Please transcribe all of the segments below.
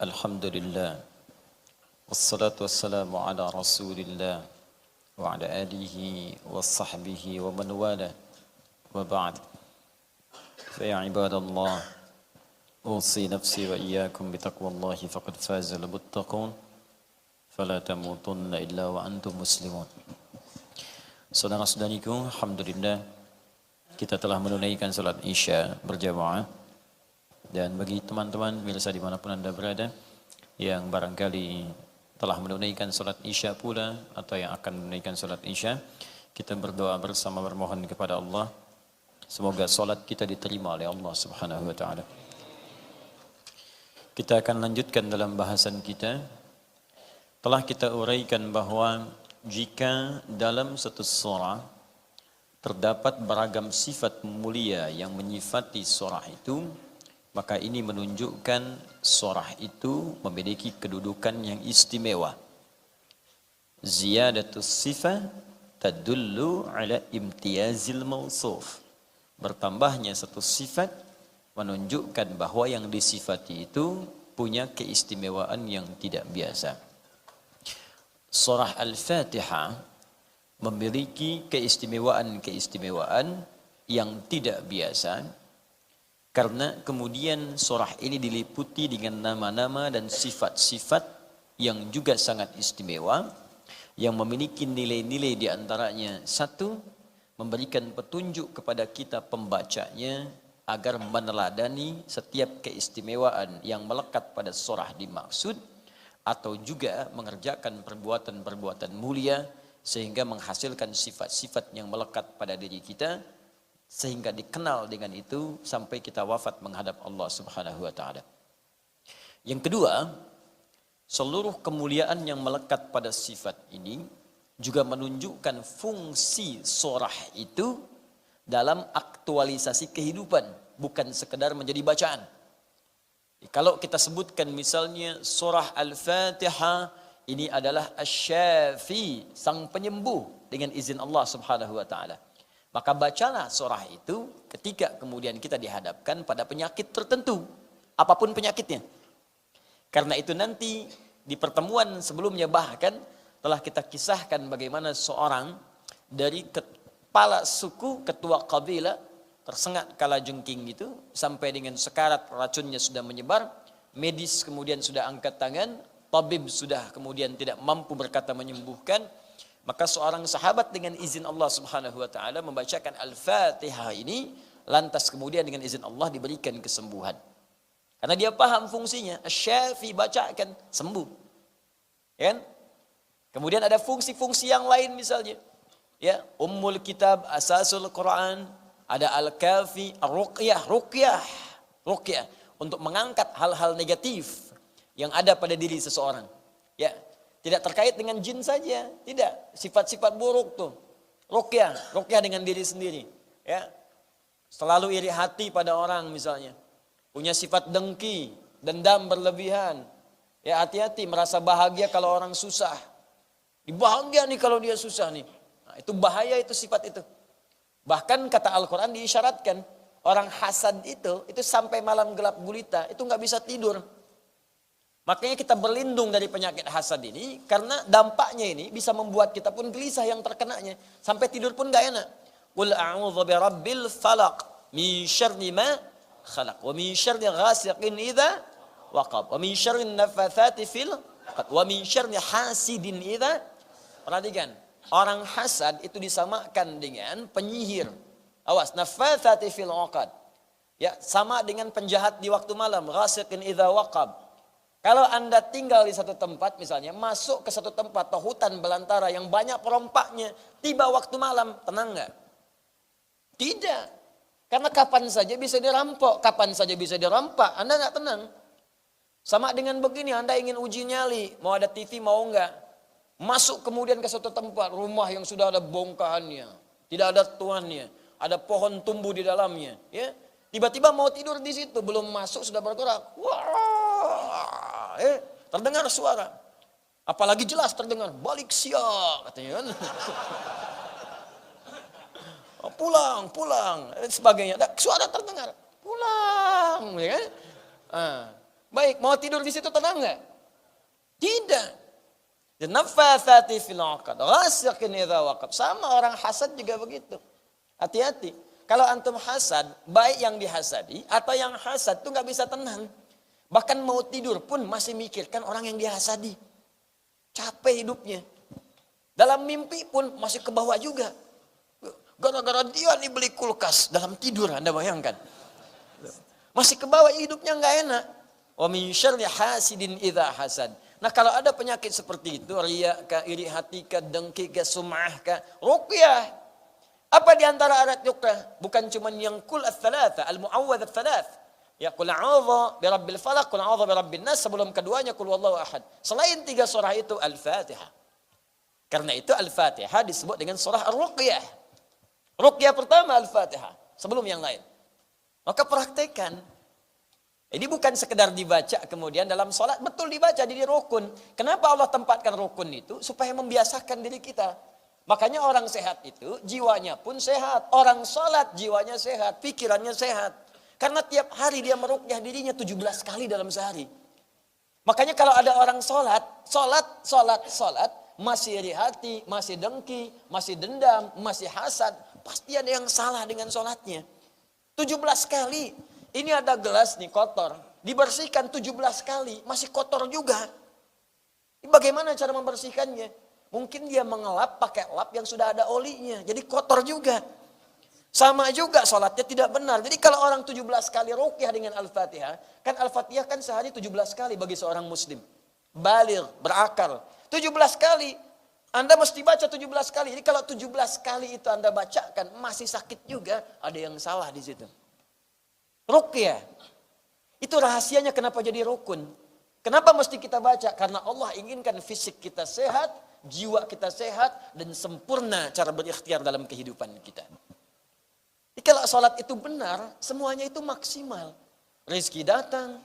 Alhamdulillah, wassalatu wassalamu ala rasulillah wa ala alihi wa sahbihi wa man wala wa ba'd. Fa ya ibadallah, usi nafsi wa iyyakum bitaqwallahi faqad faza al-muttaqun fala tamutunna illa wa antum muslimun. Saudara-saudariku, alhamdulillah kita telah menunaikan salat Isya berjamaah. Dan bagi teman-teman pemirsa dimanapun Anda berada yang barangkali telah menunaikan salat Isya pula atau yang akan menunaikan salat Isya, kita berdoa bersama bermohon kepada Allah semoga salat kita diterima oleh Allah Subhanahu wa taala. Kita akan lanjutkan dalam bahasan kita. Telah kita uraikan bahwa jika dalam satu surah terdapat beragam sifat mulia yang menyifati surah itu, maka ini menunjukkan surah itu memiliki kedudukan yang istimewa. Ziyadatus sifah tadullu ala imtiyazil mausuf. Bertambahnya satu sifat menunjukkan bahwa yang disifati itu punya keistimewaan yang tidak biasa. Surah Al-Fatihah memiliki keistimewaan-keistimewaan yang tidak biasa, karena kemudian surah ini diliputi dengan nama-nama dan sifat-sifat yang juga sangat istimewa, yang memiliki nilai-nilai di antaranya. Satu, memberikan petunjuk kepada kita pembacanya agar meneladani setiap keistimewaan yang melekat pada surah dimaksud, atau juga mengerjakan perbuatan-perbuatan mulia sehingga menghasilkan sifat-sifat yang melekat pada diri kita, sehingga dikenal dengan itu sampai kita wafat menghadap Allah Subhanahu wa taala. Yang kedua, seluruh kemuliaan yang melekat pada sifat ini juga menunjukkan fungsi surah itu dalam aktualisasi kehidupan, bukan sekedar menjadi bacaan. Kalau kita sebutkan misalnya surah Al-Fatihah ini adalah Asy-Syafi, sang penyembuh dengan izin Allah Subhanahu wa taala. Maka bacalah surah itu ketika kemudian kita dihadapkan pada penyakit tertentu, apapun penyakitnya. Karena itu nanti di pertemuan sebelumnya bahkan telah kita kisahkan bagaimana seorang dari kepala suku, ketua kabilah, tersengat kalajengking itu sampai dengan sekarat, racunnya sudah menyebar, medis kemudian sudah angkat tangan, tabib sudah kemudian tidak mampu berkata menyembuhkan. Maka seorang sahabat dengan izin Allah Subhanahu wa taala membacakan Al-Fatihah ini, lantas kemudian dengan izin Allah diberikan kesembuhan. Karena dia paham fungsinya, Asy-Syafi, bacakan sembuh. Kan? Kemudian ada fungsi-fungsi yang lain misalnya. Ya, Ummul Kitab, Asasul Quran, ada Al-Kafi, Ar-Ruqyah, Ruqyah untuk mengangkat hal-hal negatif yang ada pada diri seseorang. Ya. Tidak terkait dengan jin saja, tidak. Sifat-sifat buruk tuh. Ruqyah dengan diri sendiri. Ya. Selalu iri hati pada orang misalnya. Punya sifat dengki, dendam berlebihan. Ya, hati-hati, merasa bahagia kalau orang susah. Dibahagia nih kalau dia susah nih. Nah, itu bahaya itu sifat itu. Bahkan kata Al-Quran diisyaratkan, orang hasad itu sampai malam gelap gulita, itu nggak bisa tidur. Makanya kita berlindung dari penyakit hasad ini, karena dampaknya ini bisa membuat kita pun gelisah yang terkenanya. Sampai tidur pun gak enak. Qul a'udzu birabbil falaq min syarri ma khalaq wa min syarri ghasiqin idza waqab wa min syarri naffatsati fil 'uqad wa min syarri hasidin idza. Perhatikan, orang hasad itu disamakan dengan penyihir. Awas, naffatsati fil 'uqad. Ya, sama dengan penjahat di waktu malam, ghasiqin idza waqab. Kalau Anda tinggal di satu tempat misalnya, masuk ke satu tempat atau hutan belantara yang banyak perompaknya, tiba waktu malam, tenang nggak? Tidak. Karena kapan saja bisa dirampok, kapan saja bisa dirampak, Anda nggak tenang. Sama dengan begini, Anda ingin uji nyali, mau ada TV mau nggak? Masuk kemudian ke satu tempat, rumah yang sudah ada bongkahannya, tidak ada tuannya, ada pohon tumbuh di dalamnya, ya. Tiba-tiba mau tidur di situ, belum masuk sudah bergerak. Wah, terdengar suara. Apalagi jelas terdengar, balik siap katanya kan. pulang, dan sebagainya. Suara terdengar, pulang, ya kan? Baik, mau tidur di situ tenang nggak? Tidak. Naffatsati fil 'uqad, ghasiqin idza waqab. Sama orang hasad juga begitu. Hati-hati. Kalau antum hasad, baik yang dihasadi atau yang hasad tuh nggak bisa tenang. Bahkan mau tidur pun masih mikirkan orang yang dihasadi. Capek hidupnya. Dalam mimpi pun masih ke bawah juga. Gara-gara dia nih beli kulkas dalam tidur, Anda bayangkan. Masih ke bawah, hidupnya nggak enak. Wa min syarri hasidin idza hasad. Nah, kalau ada penyakit seperti itu, riya ka, iri hati ka, dengki ka, sum'ah ka, ruqyah. Apa di antara alat ruqyah? Bukan cuma yang kul ats-tsalatsa, al-mu'awwadz ats-tsalaats. Ya qul a'udzu birabbil falaq, qul a'udzu birabbin nas, sebelum keduanya qul huwallahu ahad. Selain 3 surah itu Al-Fatihah. Karena itu Al-Fatihah disebut dengan surah Ar-Ruqyah. Ruqyah pertama Al-Fatihah, sebelum yang lain. Maka praktekkan. Ini bukan sekedar dibaca kemudian dalam sholat, betul dibaca jadi rukun. Kenapa Allah tempatkan rukun itu? Supaya membiasakan diri kita. Makanya orang sehat itu jiwanya pun sehat. Orang sholat jiwanya sehat, pikirannya sehat. Karena tiap hari dia meruqyah dirinya 17 kali dalam sehari. Makanya kalau ada orang sholat, masih iri hati, masih dengki, masih dendam, masih hasad, pasti ada yang salah dengan sholatnya. 17 kali. Ini ada gelas nih kotor, dibersihkan 17 kali, masih kotor juga. Bagaimana cara membersihkannya? Mungkin dia mengelap pakai lap yang sudah ada olinya, jadi kotor juga. Sama juga sholatnya tidak benar. Jadi kalau orang 17 kali ruqyah dengan Al-Fatihah, kan Al-Fatihah kan sehari 17 kali bagi seorang muslim. Baligh, berakal. 17 kali, Anda mesti baca 17 kali. Jadi kalau 17 kali itu Anda bacakan, masih sakit juga, ada yang salah di situ. Ruqyah. Itu rahasianya kenapa jadi rukun. Kenapa mesti kita baca? Karena Allah inginkan fisik kita sehat, jiwa kita sehat, dan sempurna cara berikhtiar dalam kehidupan kita. Jadi kalau sholat itu benar, semuanya itu maksimal. Rezeki datang,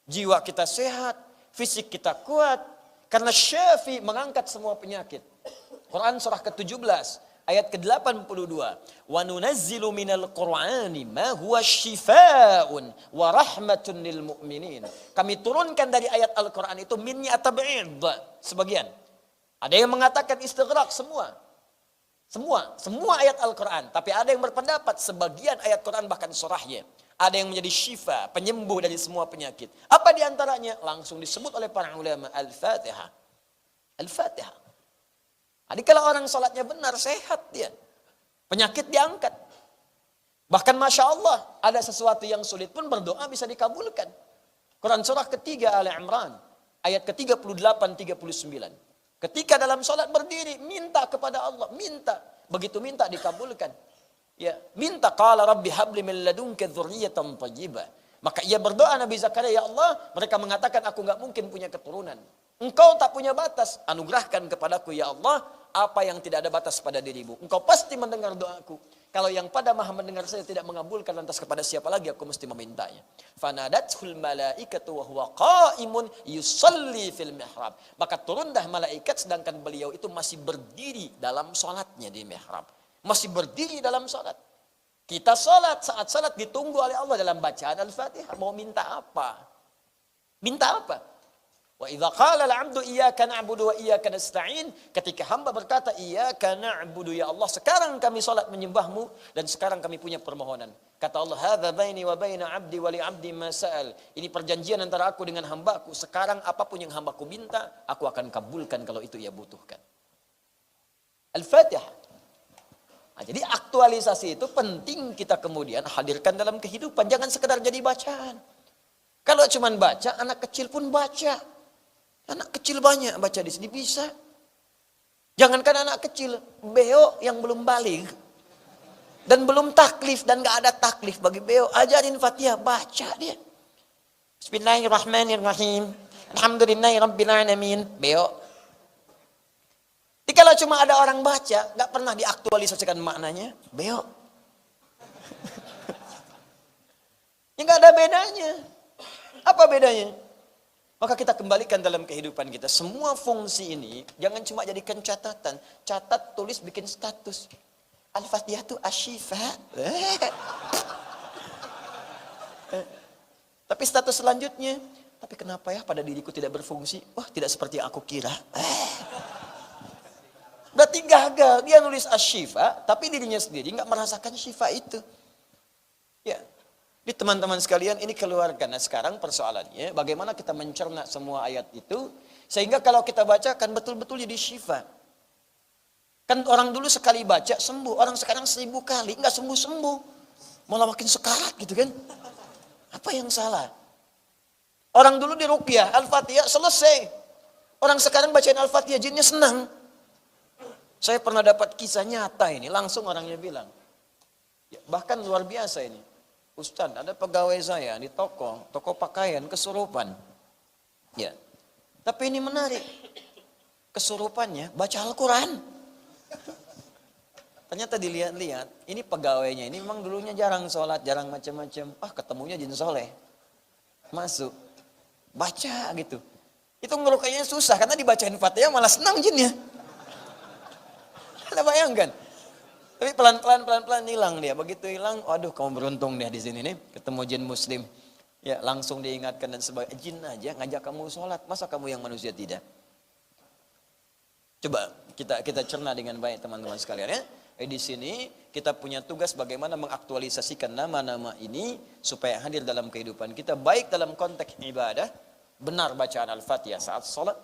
jiwa kita sehat, fisik kita kuat. Karena Syafi mengangkat semua penyakit. Quran surah ke-17. Ayat ke-82. Wa nunazzilu minal Qur'ani ma huwa syifaa'un wa rahmatun lil mu'minin. Kami turunkan dari ayat Al-Qur'an itu minnya tab'id. Sebagian. Ada yang mengatakan istighraq semua. Semua ayat Al-Qur'an. Tapi ada yang berpendapat sebagian ayat Qur'an bahkan surahnya. Ada yang menjadi syifa, penyembuh dari semua penyakit. Apa di antaranya? Langsung disebut oleh para ulama Al-Fatihah. Al-Fatihah. Jadi kalau orang sholatnya benar, sehat dia. Penyakit diangkat. Bahkan Masya Allah, ada sesuatu yang sulit pun berdoa bisa dikabulkan. Quran surah ketiga Al-Imran, ayat ke-38-39. Ketika dalam sholat berdiri, minta kepada Allah. Minta. Begitu minta dikabulkan. Ya, minta, qala rabbi habli min ladunka dzurriyyatan thayyibah. Maka ia berdoa Nabi Zakaria, ya Allah, mereka mengatakan aku enggak mungkin punya keturunan. Engkau tak punya batas, anugerahkan kepadaku ya Allah apa yang tidak ada batas pada dirimu. Engkau pasti mendengar doaku. Kalau yang pada maha mendengar saya tidak mengabulkan, lantas kepada siapa lagi aku mesti memintanya. Fanadatul malaikatu wa huwa qaimun yusalli fil mihrab. Maka turunlah malaikat sedangkan beliau itu masih berdiri dalam salatnya di mihrab. Masih berdiri dalam salat. Kita salat, saat salat ditunggu oleh Allah dalam bacaan Al-Fatihah. Mau minta apa? Minta apa? Wa idza qala al-'abdu iyyaka na'budu wa iyyaka nasta'in, ketika hamba berkata iyyaka na'budu ya Allah, sekarang kami salat menyembahmu dan sekarang kami punya permohonan. Kata Allah, hadza baini wa baina 'abdi wa li 'abdi ma sa'al. Ini perjanjian antara aku dengan hambaku. Sekarang apapun yang hambaku minta, aku akan kabulkan kalau itu ia butuhkan. Al-Fatihah. Nah, jadi aktualisasi itu penting kita kemudian hadirkan dalam kehidupan. Jangan sekedar jadi bacaan. Kalau cuma baca, anak kecil pun baca. Anak kecil banyak baca di sini bisa. Jangankan anak kecil, beo yang belum balik dan belum taklif dan gak ada taklif bagi beo, ajarin Fatihah, baca dia. Bismillahirrahmanirrahim. Alhamdulillahirabbil alamin. Beo. Jadi kalau cuma ada orang baca, gak pernah diaktualisasikan maknanya, beo. Ya gak ada bedanya. Apa bedanya? Maka kita kembalikan dalam kehidupan kita. Semua fungsi ini jangan cuma jadikan catatan. Catat, tulis, bikin status. Al-Fatihah itu asyifa. Tapi status selanjutnya, Tapi kenapa ya pada diriku tidak berfungsi? Wah, tidak seperti yang aku kira. Berarti gagal. Dia nulis asy-syifa, tapi dirinya sendiri nggak merasakan syifa itu. Ya. Di teman-teman sekalian, ini keluarkan. Nah, sekarang persoalannya bagaimana kita mencerna semua ayat itu sehingga kalau kita baca kan betul-betul jadi syifa. Kan orang dulu sekali baca sembuh, orang sekarang 1000 kali nggak sembuh-sembuh. Malah makin sekarat gitu kan. Apa yang salah? Orang dulu di ruqyah, Al-Fatihah selesai. Orang sekarang bacain Al-Fatihah jinnya senang. Saya pernah dapat kisah nyata ini, langsung orangnya bilang. Ya, bahkan luar biasa ini. Ustaz, ada pegawai saya di toko pakaian kesurupan. Ya. Tapi ini menarik. Kesurupannya baca Al-Quran. Ternyata dilihat-lihat, ini pegawainya ini memang dulunya jarang sholat, jarang macam-macam. Ketemunya jin soleh. Masuk. Baca gitu. Itu ngerukainya susah, karena dibacain Fatihah malah senang jinnya. Anda bayangkan. Tapi pelan-pelan hilang dia. Begitu hilang, waduh kamu beruntung deh di sini nih. Ketemu jin muslim. Ya langsung diingatkan dan sebagainya. Jin aja ngajak kamu sholat. Masa kamu yang manusia tidak? Coba kita cerna dengan baik teman-teman sekalian ya. Di sini kita punya tugas bagaimana mengaktualisasikan nama-nama ini. Supaya hadir dalam kehidupan kita. Baik dalam konteks ibadah. Benar bacaan Al-Fatihah saat sholat.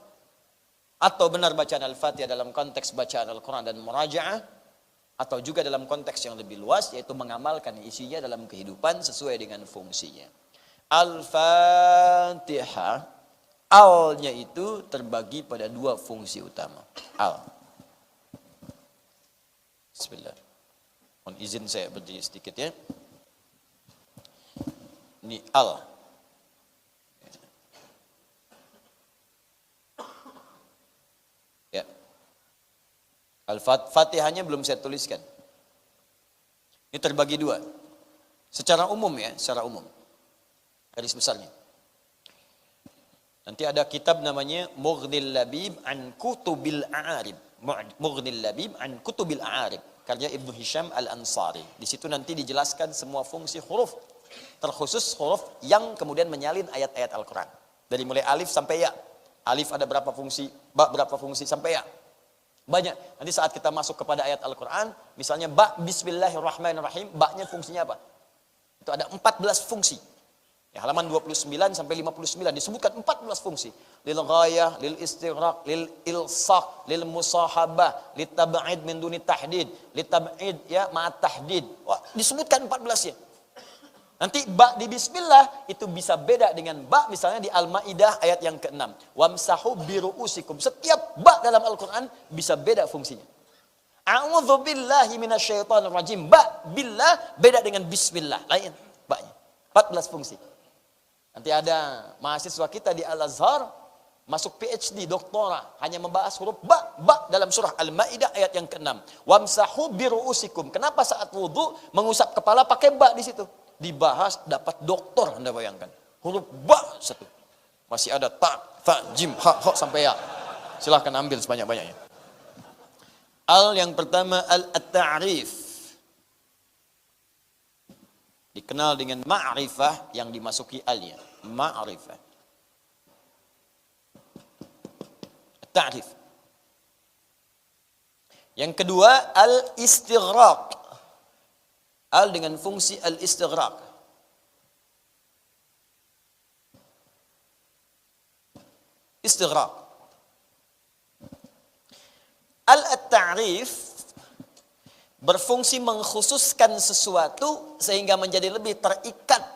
Atau benar bacaan Al-Fatihah dalam konteks bacaan Al-Quran dan murajaah. Atau juga dalam konteks yang lebih luas, yaitu mengamalkan isinya dalam kehidupan sesuai dengan fungsinya. Al-Fatihah, al-nya itu terbagi pada 2 fungsi utama. Al. Bismillah. Mohon izin saya berdiri sedikit ya. Ini al. Al-Fatihahnya belum saya tuliskan. Ini terbagi 2. Secara umum ya, secara umum. Garis besarnya. Nanti ada kitab namanya Mughnil Labib an Kutubil A'arib. Mughnil Labib an Kutubil A'arib. Karya Ibnu Hisham Al-Ansari. Di situ nanti dijelaskan semua fungsi huruf. Terkhusus huruf yang kemudian menyalin ayat-ayat Al-Quran. Dari mulai alif sampai ya. Alif ada berapa fungsi, ba berapa fungsi sampai ya. Banyak. Nanti saat kita masuk kepada ayat Al-Quran, misalnya ba bismillahirrahmanirrahim, ba-nya fungsinya apa? Itu ada 14 fungsi. Ya, halaman 29 sampai 59 disebutkan 14 fungsi. Lil ghayah, lil istighraq, lil ilsaq, lil musahabah, lit tab'id min duni tahdid, lit tab'id ya ma'at tahdid. Wah, disebutkan 14 ya. Nanti ba di bismillah itu bisa beda dengan ba misalnya di Al-Maidah ayat yang ke-6. Wamsahu biru'usikum. Setiap ba dalam Al-Quran bisa beda fungsinya. A'udzu billahi minasyaitonir rajim. Ba billah beda dengan bismillah. Lain ba-nya. 14 fungsi. Nanti ada mahasiswa kita di Al-Azhar masuk PhD, doktora, hanya membahas huruf ba dalam surah Al-Maidah ayat yang ke-6. Wamsahu biru'usikum. Kenapa saat wudu mengusap kepala pakai ba di situ? Dibahas dapat doktor, Anda bayangkan. Huruf ba satu. Masih ada ta, jim, ha sampai ya. Silahkan ambil sebanyak-banyaknya. Al yang pertama al-ta'rif. Dikenal dengan ma'rifah yang dimasuki al-nya. Ma'rifah. Ta'rif. Yang kedua al-istighraq. Al dengan fungsi al-istighraq. Istighraq. Al-ta'rif berfungsi mengkhususkan sesuatu sehingga menjadi lebih terikat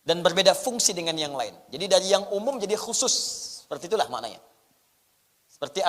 dan berbeda fungsi dengan yang lain. Jadi dari yang umum jadi khusus. Seperti itulah maknanya. Seperti